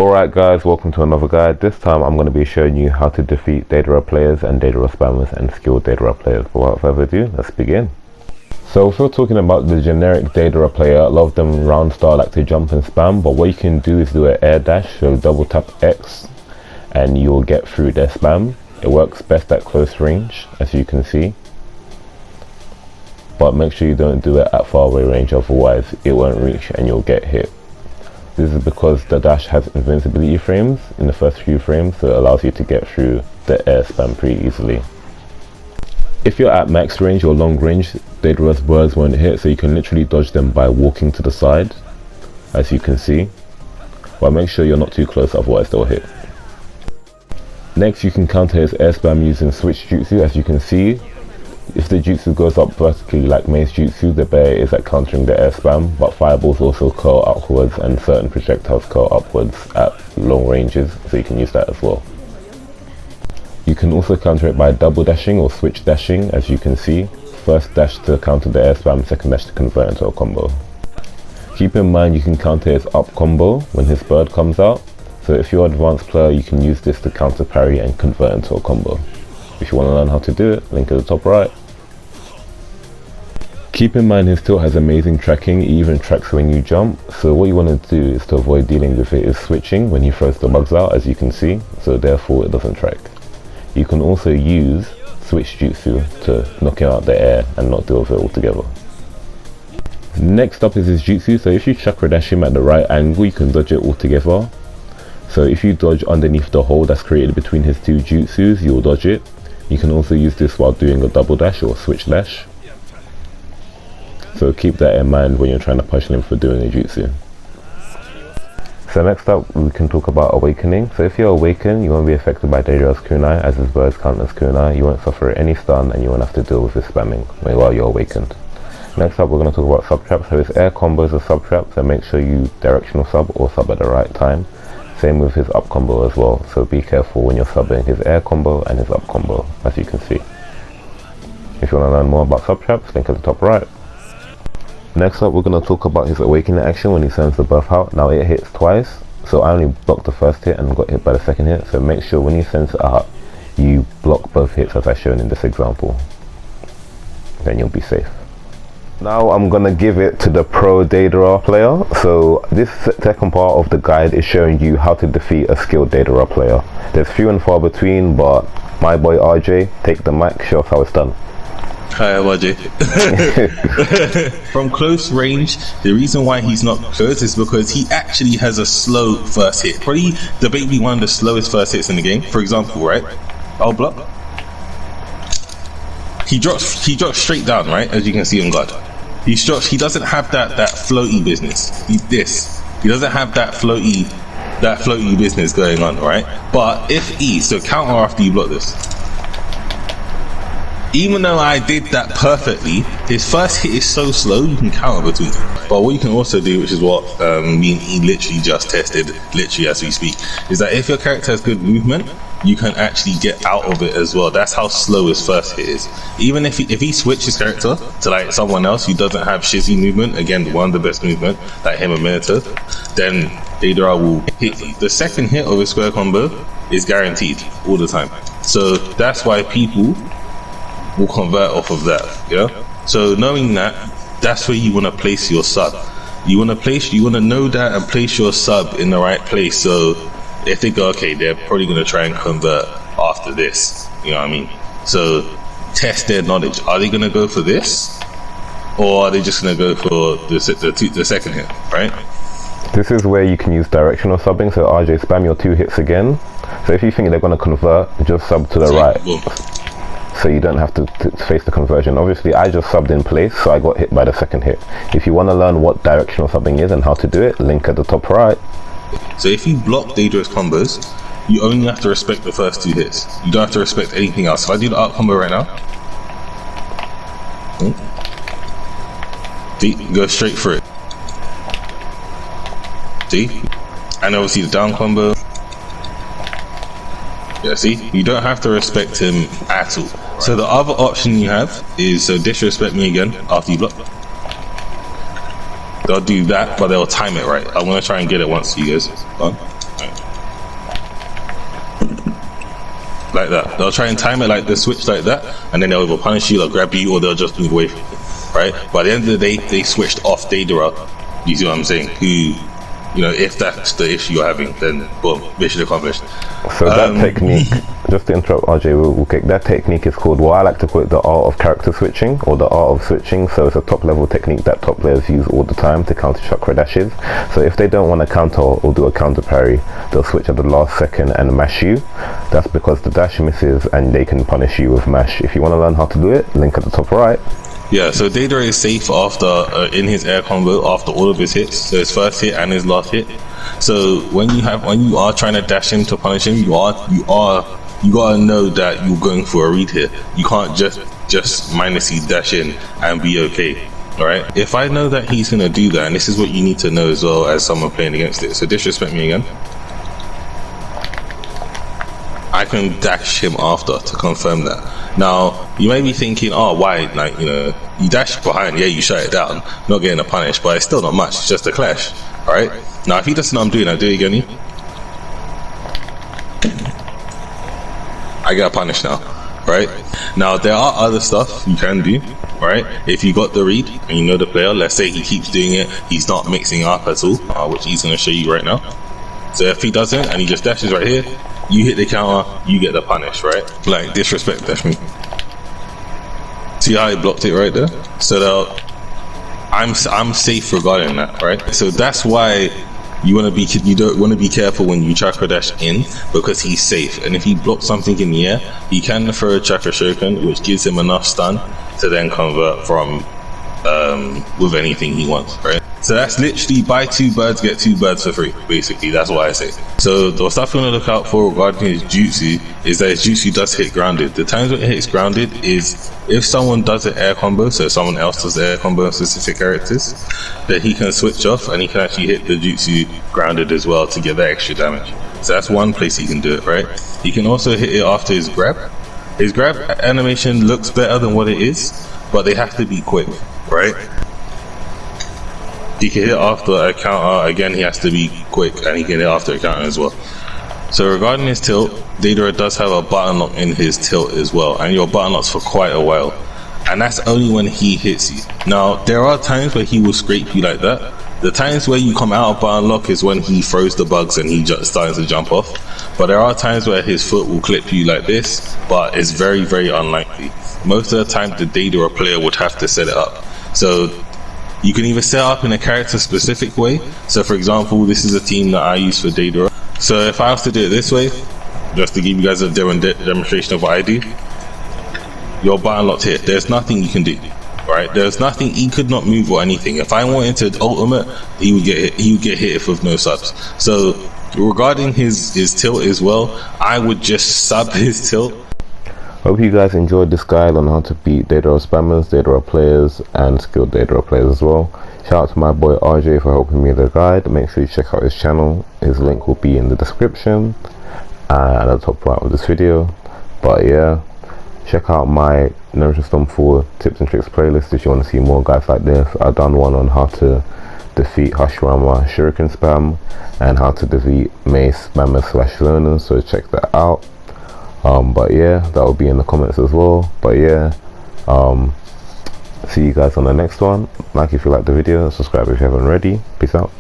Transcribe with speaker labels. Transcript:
Speaker 1: Alright guys, welcome to another guide. This time I'm going to be showing you how to defeat Deidara players and Deidara spammers and skilled Deidara players. But without further ado, let's begin. So if we're talking about the generic Deidara player, a lot of them round style like to jump and spam, but what you can do is do an air dash, so double tap X and you'll get through their spam. It works best at close range, as you can see. But make sure you don't do it at far away range, otherwise it won't reach and you'll get hit. This is because the dash has invincibility frames in the first few frames, so it allows you to get through the air spam pretty easily. If you're at max range or long range, Deidara's birds won't hit, so you can literally dodge them by walking to the side, as you can see. But make sure you're not too close, otherwise they'll hit. Next, you can counter his air spam using switch jutsu, as you can see. If the jutsu goes up vertically like Mace jutsu, the bear is at countering the air spam, but fireballs also curl upwards and certain projectiles curl upwards at long ranges, so you can use that as well. You can also counter it by double dashing or switch dashing, as you can see. First dash to counter the air spam, second dash to convert into a combo. Keep in mind you can counter his up combo when his bird comes out, so if you're an advanced player you can use this to counter parry and convert into a combo. If you want to learn how to do it, link at the top right. Keep in mind his tilt has amazing tracking, it even tracks when you jump, so what you want to do is to avoid dealing with it is switching when he throws the bugs out, as you can see, so therefore it doesn't track. You can also use switch jutsu to knock him out the air and not deal with it altogether. Next up is his jutsu, so if you chakra dash him at the right angle you can dodge it altogether. So if you dodge underneath the hole that's created between his two jutsus, you'll dodge it. You can also use this while doing a double dash or switch dash. So keep that in mind when you're trying to push him for doing a jutsu. So next up we can talk about awakening. So if you're awakened, you won't be affected by Deidara's kunai, as his birds count as kunai. You won't suffer any stun and you won't have to deal with his spamming while you're awakened. Next up we're going to talk about sub traps. So his air combos are sub traps, so make sure you directional sub or sub at the right time. Same with his up combo as well, so be careful when you're subbing his air combo and his up combo, as you can see. If you want to learn more about sub traps, link at the top right. Next up we're going to talk about his awakening action when he sends the buff out. Now it hits twice, so I only blocked the first hit and got hit by the second hit, so make sure when he sends it out you block both hits as I shown in this example, then you'll be safe. Now I'm gonna give it to the pro Deidara player. So this second part of the guide is showing you how to defeat a skilled Deidara player. There's few and far between, but my boy RJ, take the mic, show us how it's done.
Speaker 2: Hi, I'm RJ. From close range, the reason why he's not close is because he actually has a slow first hit. Probably debatably one of the slowest first hits in the game. For example, right? I'll block. He drops straight down, right? As you can see on guard. He doesn't have that floaty business. He doesn't have that floaty business going on, right? But if so counter after you block this. Even though I did that perfectly, his first hit is so slow you can counter between. But what you can also do, which is what me and he literally just tested, literally as we speak, is that if your character has good movement, you can actually get out of it as well. That's how slow his first hit is. Even if he switches character to like someone else who doesn't have shizzy movement, again one of the best movement, like him and Minato, then Deidara will hit you. The second hit of his square combo is guaranteed all the time. So that's why people will convert off of that, yeah? So knowing that, that's where you want to place your sub. You want to know that and place your sub in the right place, so if they go, okay, they're probably going to try and convert after this, you know what I mean? So test their knowledge. Are they going to go for this, or are they just going to go for the second hit, right?
Speaker 1: This is where you can use directional subbing, so RJ, spam your 2 hits again. So if you think they're going to convert, just sub to the right. Boom. So you don't have to face the conversion. Obviously I just subbed in place, so I got hit by the second hit. If you want to learn what directional subbing is and how to do it, link at the top right.
Speaker 2: So if you block Deidara's combos, you only have to respect the first 2 hits. You don't have to respect anything else. If I do the up combo right now, see, go straight for it. See? And obviously the down combo. Yeah, see? You don't have to respect him at all. So the other option you have is, so disrespect me again after you block. They'll do that, but they'll time it right. I'm gonna try and get it once, you guys. Right. like that. They'll try and time it like the switch like that, and then they'll either punish you, they'll grab you, or they'll just move away from you, right? But at the end of the day, they switched off Deidara. You see what I'm saying? Who, you know, if that's the issue you're having, then boom, mission accomplished.
Speaker 1: So that technique, just to interrupt RJ real quick, that technique is called what I like to call it the art of character switching, or the art of switching. So it's a top level technique that top players use all the time to counter chakra dashes. So if they don't want to counter or do a counter parry, they'll switch at the last second and mash you. That's because the dash misses and they can punish you with mash. If you want to learn how to do it, link at the top right.
Speaker 2: Yeah, so Deidara is safe after in his air combo after all of his hits, so his first hit and his last hit. So when you are trying to dash him to punish him, you gotta know that you're going for a read here. You can't just minus E dash in and be okay. Alright? If I know that he's gonna do that, and this is what you need to know as well as someone playing against it. So disrespect me again. I can dash him after to confirm that. Now, you may be thinking, oh, why? Like, you know, you dash behind, yeah, you shut it down, not getting a punish, but it's still not much, it's just a clash, alright? Now, if he doesn't know I'm doing, I do it again. I get a punish now, right? Now, there are other stuff you can do, right? If you got the read and you know the player, let's say he keeps doing it, he's not mixing up at all, which he's going to show you right now. So if he doesn't and he just dashes right here, you hit the counter, you get the punish, right? Like, disrespect dash me. See how he blocked it right there? So I'm safe regarding that, right? So that's why you don't want to be careful when you chakra dash in, because he's safe. And if he blocks something in the air, he can throw a chakra shoken, which gives him enough stun to then convert from with anything he wants, right? So that's literally buy 2 birds, get 2 birds for free, basically. That's what I say. So the stuff you want to look out for regarding his jutsu is that his jutsu does hit grounded. The times when it hits grounded is if someone does an air combo, so someone else does the air combo on specific characters, that he can switch off and he can actually hit the jutsu grounded as well to get that extra damage. So that's one place he can do it, right? He can also hit it after his grab. His grab animation looks better than what it is, but they have to be quick, right? He can hit after a counter, again he has to be quick, and he can hit after a counter as well. So regarding his tilt, Deidara does have a button lock in his tilt as well, and your button locks for quite a while, and that's only when he hits you. Now there are times where he will scrape you like that. The times where you come out of button lock is when he throws the bugs and he just starts to jump off. But there are times where his foot will clip you like this, but it's very, very unlikely. Most of the time the Deidara player would have to set it up. So you can either set up in a character specific way. So for example, this is a team that I use for Deidara. So if I was to do it this way, just to give you guys a demonstration of what I do, your button locked here, there's nothing you can do, right? There's nothing, he could not move or anything. If I wanted to ultimate, he would get hit with no subs. So regarding his tilt as well, I would just sub his tilt.
Speaker 1: Hope you guys enjoyed this guide on how to beat Deidara spammers, Deidara players, and skilled Deidara players as well. Shout out to my boy RJ for helping me with the guide. Make sure you check out his channel. His link will be in the description and at the top right of this video. But yeah, check out my Naruto Storm 4 tips and tricks playlist if you want to see more guides like this. I've done one on how to defeat Hashirama Shuriken spam and how to defeat Mei spammers / zoners, so check that out. But yeah, that will be in the comments as well. But yeah, see you guys on the next one. Like if you like the video, subscribe if you haven't already. Peace out.